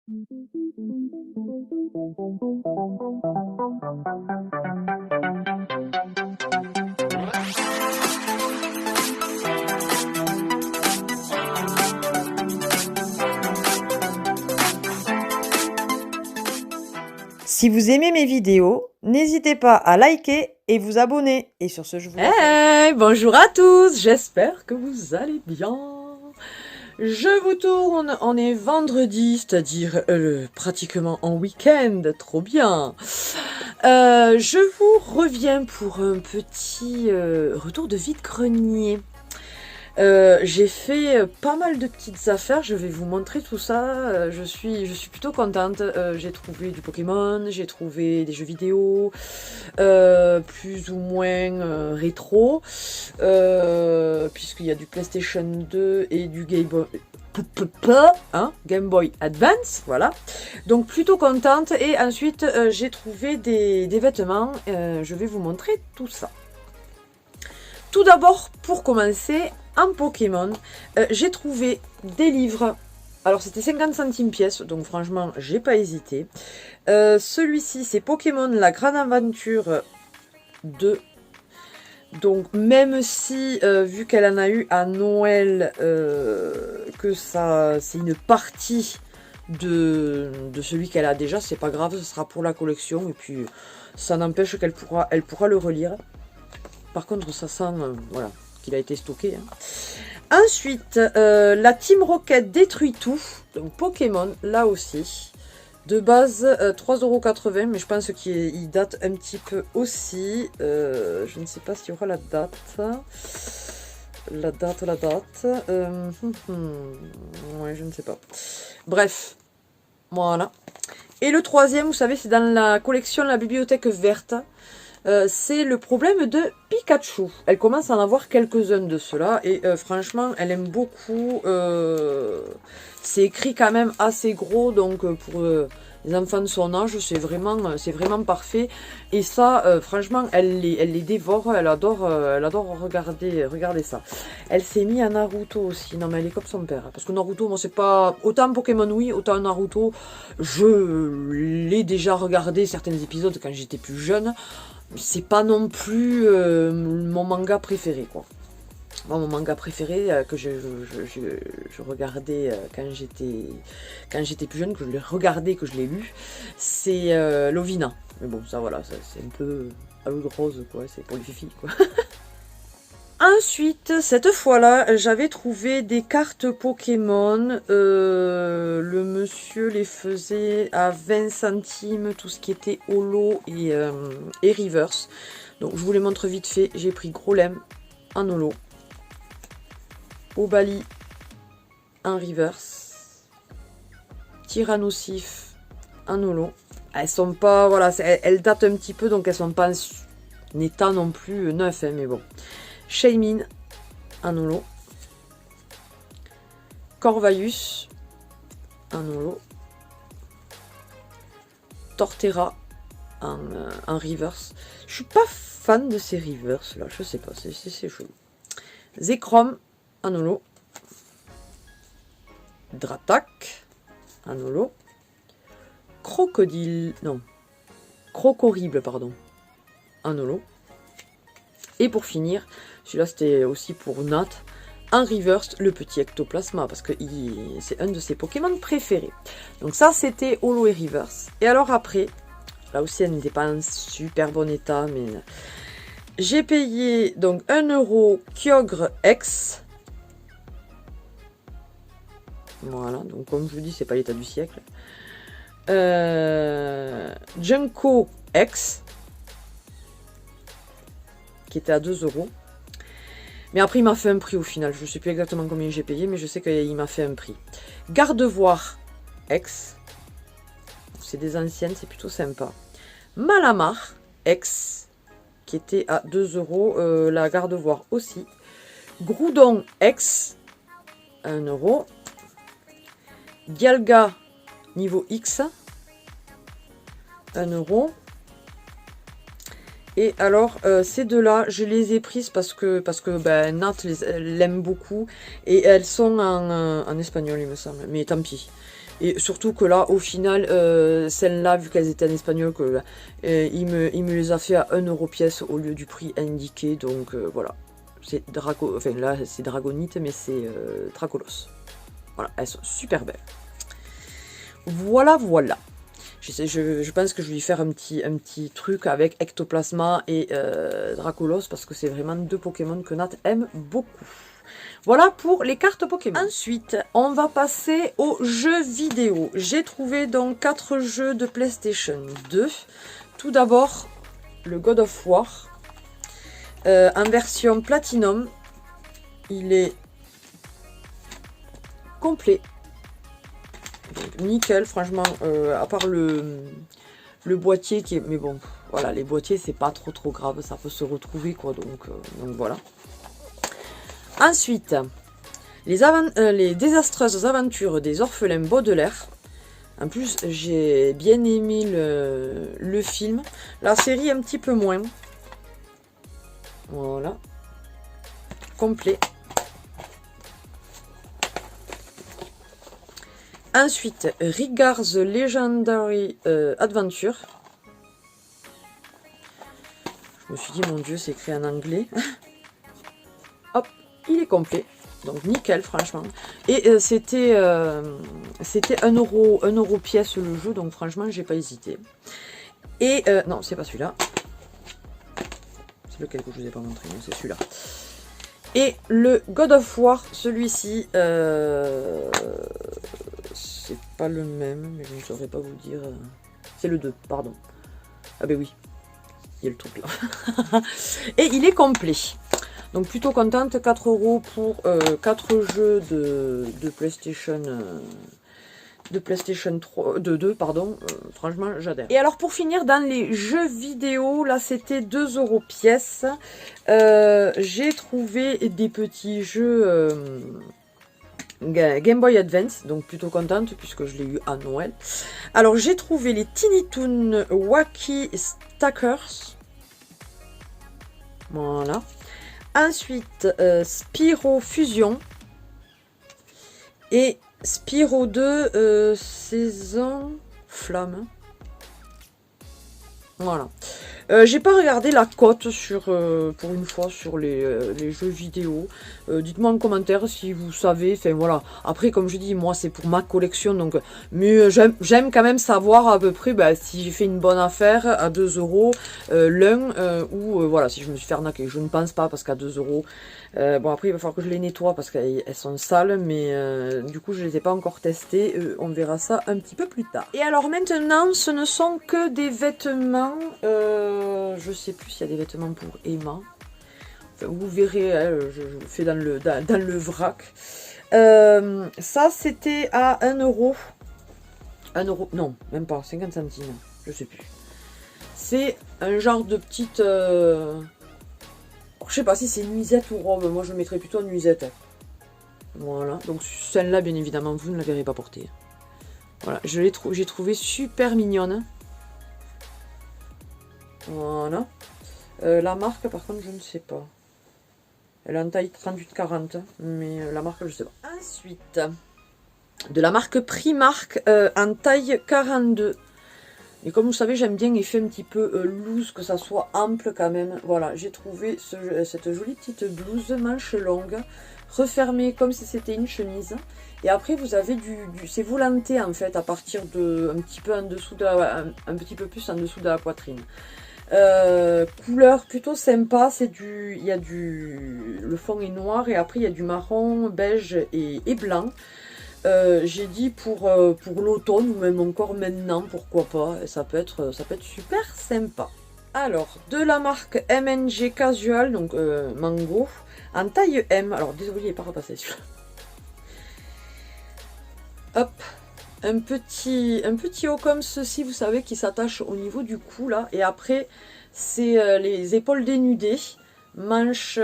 Si vous aimez mes vidéos, n'hésitez pas à liker et vous abonner. Et sur ce, je vous laisse. Hey, bonjour à tous, j'espère que vous allez bien. Je vous tourne, on est vendredi, c'est-à-dire pratiquement en week-end, trop bien. Je vous reviens pour un petit retour de vide-grenier. J'ai fait pas mal de petites affaires, je vais vous montrer tout ça, je suis plutôt contente. J'ai trouvé du Pokémon, j'ai trouvé des jeux vidéo, plus ou moins rétro, puisqu'il y a du PlayStation 2 et du Game Boy Advance, voilà. Donc plutôt contente, et ensuite j'ai trouvé des vêtements, je vais vous montrer tout ça. Tout d'abord, pour commencer, en Pokémon, j'ai trouvé des livres. Alors c'était 50 centimes pièce, donc franchement j'ai pas hésité. Celui-ci c'est Pokémon La Grande Aventure 2. Donc même si, vu qu'elle en a eu à Noël, que ça c'est une partie de celui qu'elle a déjà, c'est pas grave, ce sera pour la collection. Et puis ça n'empêche qu'elle pourra le relire. Par contre ça sent, voilà, qu'il a été stocké. Ensuite, la Team Rocket détruit tout. Donc Pokémon, là aussi. De base, 3,80 €, mais je pense qu'il date un petit peu aussi. Je ne sais pas s'il y aura la date. La date. Ouais, je ne sais pas. Bref, voilà. Et le troisième, vous savez, c'est dans la collection La Bibliothèque Verte. C'est le problème de Pikachu. Elle commence à en avoir quelques-uns de ceux-là, et franchement, elle aime beaucoup. C'est écrit quand même assez gros, donc pour les enfants de son âge, c'est vraiment parfait. Et ça, franchement, elle les dévore. Elle adore regarder ça. Elle s'est mise à Naruto aussi. Non, mais elle est comme son père. Parce que Naruto, moi, c'est pas... Autant Pokémon, oui, autant Naruto, je l'ai déjà regardé certains épisodes quand j'étais plus jeune. C'est pas non plus mon manga préféré, quoi. Moi, mon manga préféré que je regardais quand j'étais plus jeune, que je l'ai regardé, que je l'ai lu, c'est Lovina. Mais bon, ça voilà, c'est un peu à l'eau de rose, quoi. C'est pour les filles, quoi. Ensuite, cette fois-là, j'avais trouvé des cartes Pokémon. Le monsieur les faisait à 20 centimes, tout ce qui était holo et reverse. Donc, je vous les montre vite fait. J'ai pris Grolem en holo, Obali en reverse, Tyrannosif en holo. Elles sont pas, voilà, elles datent un petit peu, donc elles sont pas en état non plus neuf, hein, mais bon. Shaymin en holo, Corvalius en holo, Torterra en reverse. Je suis pas fan de ces reverse là, je sais pas, c'est chaud. Zekrom en holo, Dratak en holo, Crocorible, pardon, en holo. Et pour finir, celui-là c'était aussi pour Nat, en reverse, le petit ectoplasma, parce que c'est un de ses Pokémon préférés. Donc ça c'était holo et reverse. Et alors après, là aussi elle n'était pas en super bon état, mais j'ai payé donc 1 € Kyogre X. Voilà, donc comme je vous dis, c'est pas l'état du siècle. Junko X, qui était à 2 €. Mais après, il m'a fait un prix au final. Je ne sais plus exactement combien j'ai payé, mais je sais qu'il m'a fait un prix. Gardevoir X. C'est des anciennes, c'est plutôt sympa. Malamar X, qui était à 2 €. La Gardevoir aussi. Groudon X, 1 €. Dialga niveau X, 1 €. Et alors, ces deux-là, je les ai prises parce que ben, Nat l'aime beaucoup. Et elles sont en espagnol, il me semble. Mais tant pis. Et surtout que là, au final, celles-là, vu qu'elles étaient en espagnol, que, il me les a fait à 1 euro pièce au lieu du prix indiqué. Donc voilà. C'est enfin là, c'est Dragonite, mais c'est Dracolos. Voilà, elles sont super belles. Voilà, voilà. Je pense que je vais lui faire un petit truc avec Ectoplasma et Dracolos, parce que c'est vraiment 2 Pokémon que Nat aime beaucoup. Voilà pour les cartes Pokémon. Ensuite, on va passer aux jeux vidéo. J'ai trouvé donc 4 jeux de PlayStation 2. Tout d'abord, le God of War. En version Platinum. Il est complet. Donc, nickel, franchement, à part le boîtier qui est... Mais bon, voilà, les boîtiers, c'est pas trop grave. Ça peut se retrouver, quoi. Donc voilà. Ensuite, les désastreuses aventures des orphelins Baudelaire. En plus, j'ai bien aimé le film. La série, un petit peu moins. Voilà. Complet. Ensuite, Rigard's Legendary Adventure. Je me suis dit, mon Dieu, c'est écrit en anglais. Hop, il est complet. Donc nickel, franchement. Et c'était 1 euro pièce le jeu, donc franchement, j'ai pas hésité. Et non, c'est pas celui-là. C'est lequel que je vous ai pas montré, c'est celui-là. Et le God of War, celui-ci, c'est pas le même, mais je ne saurais pas vous dire. C'est le 2, pardon. Ah ben oui, il y a le truc là. Et il est complet. Donc plutôt contente, 4 euros pour 4 jeux de PlayStation. De PlayStation 3, de 2, pardon, franchement j'adhère. Et alors pour finir dans les jeux vidéo, là c'était 2 euros pièce. J'ai trouvé des petits jeux Game Boy Advance, donc plutôt contente puisque je l'ai eu à Noël. Alors j'ai trouvé les Tiny Toon Wacky Stackers. Voilà. Ensuite, Spyro Fusion. Et Spyro 2 Saison Flamme. Voilà. J'ai pas regardé la cote sur, pour une fois sur les jeux vidéo. Dites-moi en commentaire si vous savez. Enfin voilà. Après, comme je dis, moi c'est pour ma collection. Donc, mais j'aime quand même savoir à peu près si j'ai fait une bonne affaire à 2 euros l'un ou voilà, si je me suis fait arnaquer. Je ne pense pas parce qu'à 2 euros. Bon après il va falloir que je les nettoie parce qu'elles sont sales, mais du coup je les ai pas encore testées, on verra ça un petit peu plus tard. Et alors maintenant ce ne sont que des vêtements, je sais plus s'il y a des vêtements pour Emma, enfin, vous verrez, je le fais dans le vrac. Ça c'était à 1 euro, 1 euro, non même pas, 50 centimes, je sais plus. C'est un genre de petite... je sais pas si c'est nuisette ou robe, moi je le mettrais plutôt en nuisette. Voilà, donc celle-là bien évidemment vous ne la verrez pas porter. Voilà, j'ai trouvé super mignonne. Voilà. La marque par contre je ne sais pas. Elle est en taille 38-40, mais la marque je sais pas. Ensuite, de la marque Primark en taille 42. Et comme vous savez, j'aime bien l'effet un petit peu loose, que ça soit ample quand même. Voilà, j'ai trouvé cette jolie petite blouse manche longue, refermée comme si c'était une chemise. Et après, vous avez c'est volanté en fait, à partir de un petit peu en dessous de un petit peu plus en dessous de la poitrine. Couleur plutôt sympa, il y a le fond est noir et après il y a du marron, beige et blanc. J'ai dit pour l'automne ou même encore maintenant, pourquoi pas, ça peut être super sympa. Alors, de la marque MNG Casual, donc Mango, en taille M. Alors, désolé, il n'est pas repassé celui-là. Hop, un petit haut comme ceci, vous savez, qui s'attache au niveau du cou, là. Et après, c'est les épaules dénudées, manches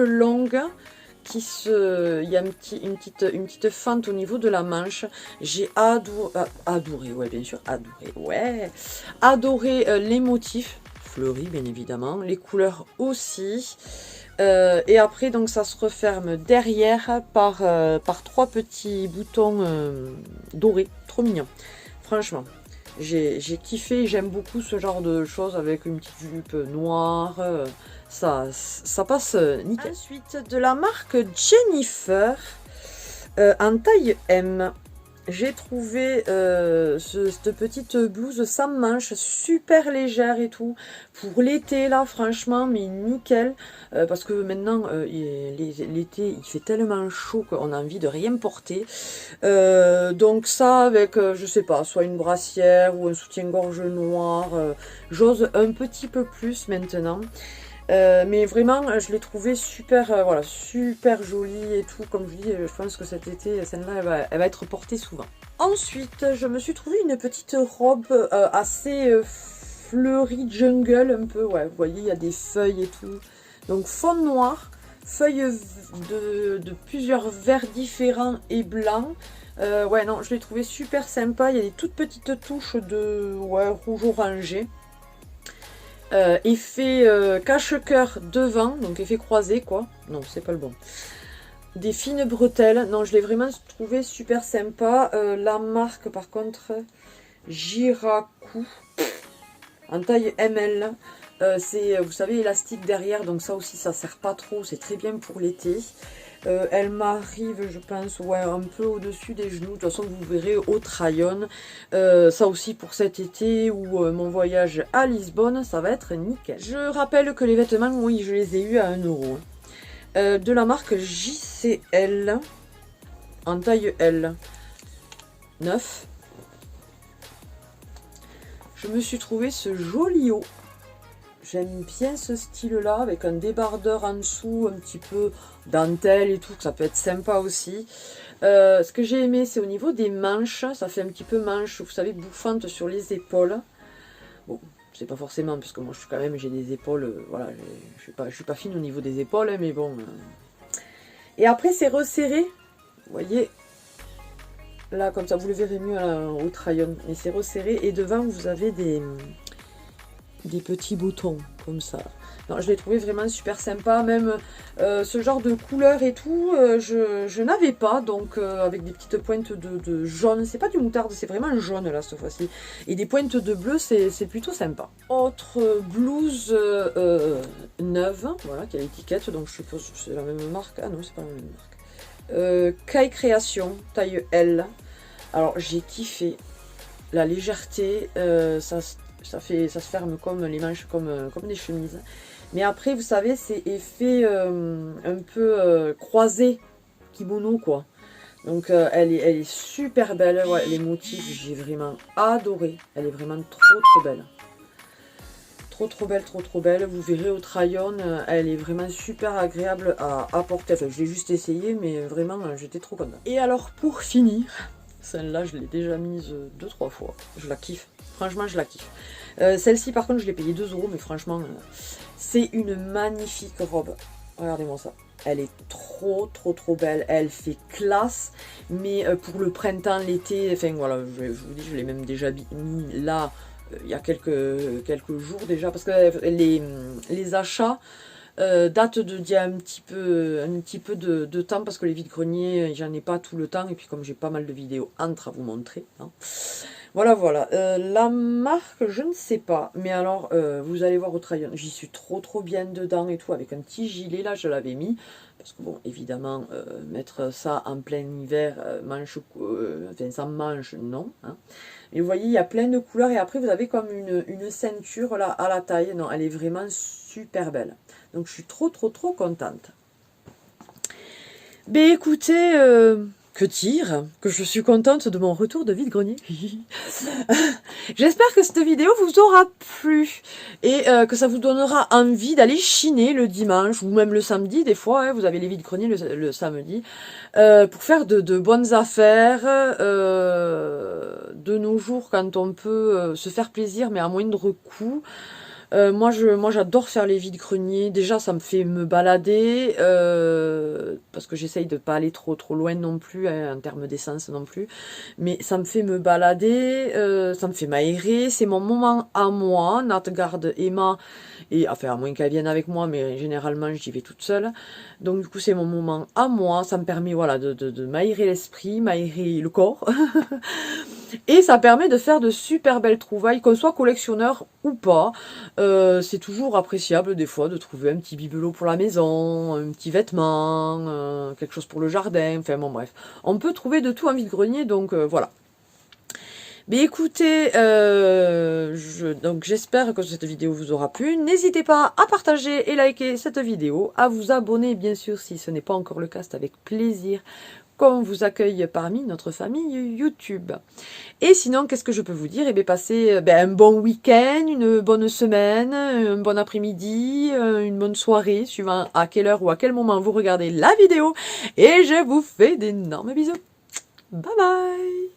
longues. Il y a une petite fente au niveau de la manche. J'ai adoré, ouais bien sûr, adoré les motifs. fleurie, bien évidemment. Les couleurs aussi. Et après, donc, ça se referme derrière par 3 petits boutons dorés. Trop mignon. Franchement, j'ai kiffé. J'aime beaucoup ce genre de choses avec une petite jupe noire. Ça passe nickel. Ensuite, de la marque Jennifer, en taille M. J'ai trouvé cette petite blouse sans manches, super légère et tout, pour l'été là, franchement, mais nickel, parce que maintenant, l'été, il fait tellement chaud qu'on a envie de rien porter, donc ça, avec, je sais pas, soit une brassière ou un soutien-gorge noir, j'ose un petit peu plus maintenant. Mais vraiment, je l'ai trouvé super, voilà, super jolie et tout. Comme je dis, je pense que cet été, celle-là, elle va être portée souvent. Ensuite, je me suis trouvé une petite robe assez fleurie jungle, un peu. Ouais, vous voyez, il y a des feuilles et tout. Donc, fond noir, feuilles de plusieurs verts différents et blancs. Ouais, non, je l'ai trouvé super sympa. Il y a des toutes petites touches de rouge orangé. Effet cache-cœur devant, donc effet croisé quoi. Non, c'est pas le bon. Des fines bretelles. Non, je l'ai vraiment trouvé super sympa. La marque par contre, Jiraku, en taille ML. C'est, vous savez, élastique derrière, donc ça aussi ça sert pas trop. C'est très bien pour l'été. Elle m'arrive, je pense, ouais, un peu au-dessus des genoux. De toute façon, vous verrez au try-on. Ça aussi pour cet été ou mon voyage à Lisbonne, ça va être nickel. Je rappelle que les vêtements, oui, je les ai eus à 1 euro. De la marque JCL, en taille L, 9. Je me suis trouvé ce joli haut. J'aime bien ce style-là, avec un débardeur en dessous, un petit peu dentelle et tout, que ça peut être sympa aussi. Ce que j'ai aimé, c'est au niveau des manches. Ça fait un petit peu manche, vous savez, bouffante sur les épaules. Bon, c'est pas forcément, parce que moi, j'ai des épaules, voilà, je suis pas fine au niveau des épaules, hein, mais bon. Et après, c'est resserré, vous voyez, là, comme ça, vous le verrez mieux au try-on. Et c'est resserré, et devant, vous avez des petits boutons comme ça. Non, je l'ai trouvé vraiment super sympa, même ce genre de couleur et tout, je n'avais pas, donc avec des petites pointes de jaune, c'est pas du moutarde, c'est vraiment jaune là cette fois-ci, et des pointes de bleu, c'est plutôt sympa. Autre blouse neuve, voilà, qui a l'étiquette, donc je suppose que c'est la même marque, ah non, c'est pas la même marque. Kai Création, taille L. Alors j'ai kiffé la légèreté, ça se ferme comme les manches, comme des chemises. Mais après, vous savez, c'est effet un peu croisé, kimono, quoi. Donc, elle est super belle. Ouais, les motifs, j'ai vraiment adoré. Elle est vraiment trop belle. Trop belle. Vous verrez au try-on, elle est vraiment super agréable à porter. Enfin, je l'ai juste essayé, mais vraiment, j'étais trop contente. Et alors, pour finir, celle-là, je l'ai déjà mise 2-3 fois. Je la kiffe. Franchement, je la kiffe. Celle-ci, par contre, je l'ai payée 2 euros, mais franchement, c'est une magnifique robe. Regardez-moi ça. Elle est trop belle. Elle fait classe, mais pour le printemps, l'été, enfin voilà, je vous dis, je l'ai même déjà mis là, il y a quelques jours déjà, parce que les achats datent d'il y a un petit peu de temps, parce que les vides-greniers, j'en ai pas tout le temps, et puis comme j'ai pas mal de vidéos entre à vous montrer, hein. Voilà. La marque, je ne sais pas. Mais alors, vous allez voir au try-on. J'y suis trop bien dedans et tout. Avec un petit gilet, là, je l'avais mis. Parce que, bon, évidemment, mettre ça en plein hiver, enfin, sans manche, non. Hein. Et vous voyez, il y a plein de couleurs. Et après, vous avez comme une ceinture, là, à la taille. Non, elle est vraiment super belle. Donc, je suis trop contente. Ben, écoutez... que dire, que je suis contente de mon retour de vide-grenier. J'espère que cette vidéo vous aura plu et que ça vous donnera envie d'aller chiner le dimanche ou même le samedi. Des fois, hein, vous avez les vide-greniers le samedi pour faire de bonnes affaires. De nos jours, quand on peut se faire plaisir mais à moindre coût. Moi, j'adore faire les vides-greniers. Déjà, ça me fait me balader, parce que j'essaye de pas aller trop loin non plus, hein, en termes d'essence non plus. Mais ça me fait me balader, ça me fait m'aérer. C'est mon moment à moi. Nat garde Emma, et enfin, à moins qu'elle vienne avec moi, mais généralement, j'y vais toute seule. Donc, du coup, c'est mon moment à moi. Ça me permet, voilà, de m'aérer l'esprit, m'aérer le corps. Et ça permet de faire de super belles trouvailles, qu'on soit collectionneur ou pas. C'est toujours appréciable des fois de trouver un petit bibelot pour la maison, un petit vêtement, quelque chose pour le jardin, enfin bon bref. On peut trouver de tout en vide-grenier, donc voilà. Mais écoutez, donc j'espère que cette vidéo vous aura plu. N'hésitez pas à partager et liker cette vidéo, à vous abonner bien sûr si ce n'est pas encore le cas, c'est avec plaisir qu'on vous accueille parmi notre famille YouTube. Et sinon, qu'est-ce que je peux vous dire? Eh bien, passez un bon week-end, une bonne semaine, un bon après-midi, une bonne soirée, suivant à quelle heure ou à quel moment vous regardez la vidéo. Et je vous fais d'énormes bisous. Bye bye!